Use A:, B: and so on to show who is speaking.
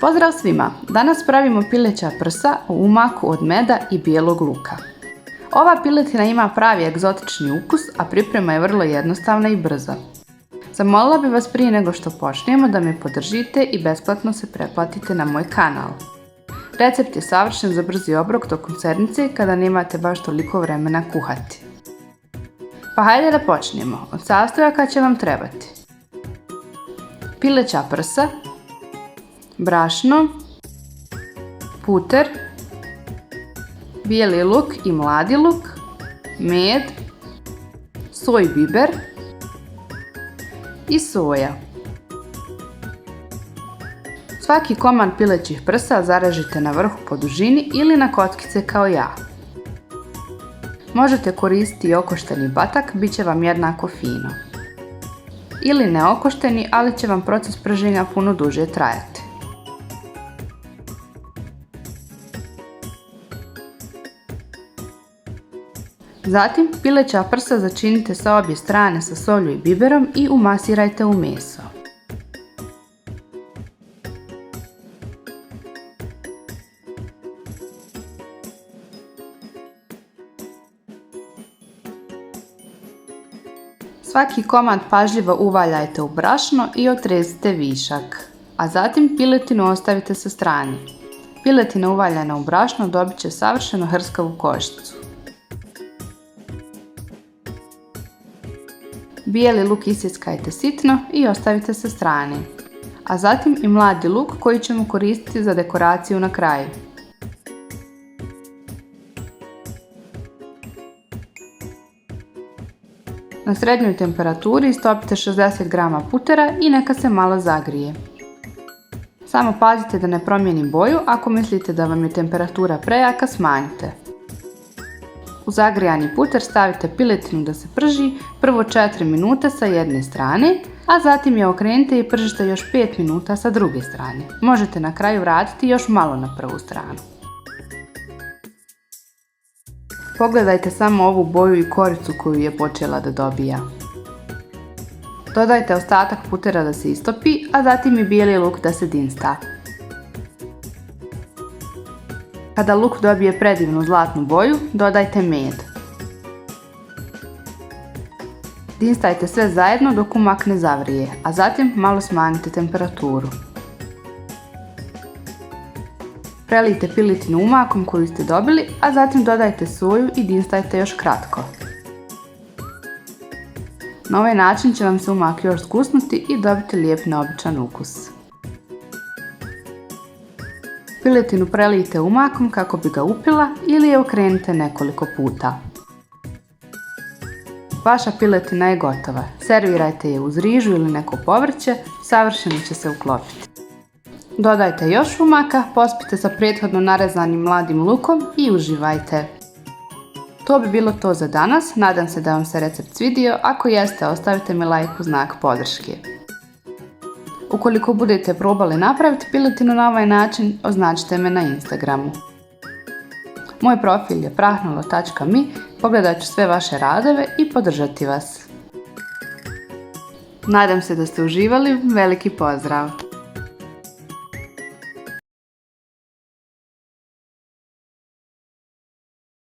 A: Pozdrav svima! Danas pravimo pileća prsa u umaku od meda i bijelog luka. Ova piletina ima pravi egzotični ukus, a priprema je vrlo jednostavna i brza. Zamolila bih vas prije nego što počnemo da me podržite i besplatno se pretplatite na moj kanal. Recept je savršen za brzi obrok tokom sedmice kada nemate baš toliko vremena kuhati. Pa hajde da počnemo. Od sastojaka će vam trebati pileća prsa, brašno, puter, bijeli luk i mladi luk, med, soj biber i soja. Svaki komad pilećih prsa zarežite na vrhu po dužini ili na kockice kao ja. Možete koristiti i okošteni batak, bit će vam jednako fino. Ili neokošteni, ali će vam proces prženja puno duže trajati. Zatim pileća prsa začinite sa obje strane sa solju i biberom i umasirajte u meso. Svaki komad pažljivo uvaljajte u brašno i otresite višak, a zatim piletinu ostavite sa strane. Piletina uvaljana u brašno dobit će savršeno hrskavu kožicu. Bijeli luk isjeckajte sitno i ostavite sa strane, a zatim i mladi luk koji ćemo koristiti za dekoraciju na kraju. Na srednjoj temperaturi istopite 60 g putera i neka se malo zagrije. Samo pazite da ne promijeni boju, ako mislite da vam je temperatura prejaka smanjite. U zagrijani puter stavite piletinu da se prži prvo 4 minuta sa jedne strane, a zatim je okrenite i pržite još 5 minuta sa druge strane. Možete na kraju vratiti još malo na prvu stranu. Pogledajte samo ovu boju i koricu koju je počela da dobija. Dodajte ostatak putera da se istopi, a zatim i bijeli luk da se dinsta. Kada luk dobije predivnu zlatnu boju, dodajte med. Dinstajte sve zajedno dok umak ne zavrije, a zatim malo smanjite temperaturu. Prelijte piletinu umakom koju ste dobili, a zatim dodajte soju i dinstajte još kratko. Na ovaj način će vam se umak još zgusnuti i dobiti lijep neobičan ukus. Piletinu prelijte umakom kako bi ga upila ili je okrenite nekoliko puta. Vaša piletina je gotova. Servirajte je uz rižu ili neko povrće, savršeno će se uklopiti. Dodajte još umaka, pospite sa prethodno narezanim mladim lukom i uživajte. To bi bilo to za danas, nadam se da vam se recept svidio, ako jeste ostavite mi like u znak podrške. Ukoliko budete probali napraviti piletinu na ovaj način, označite me na Instagramu. Moj profil je prahnulo.me, pogledat ću sve vaše radove i podržati vas. Nadam se da ste uživali, veliki pozdrav!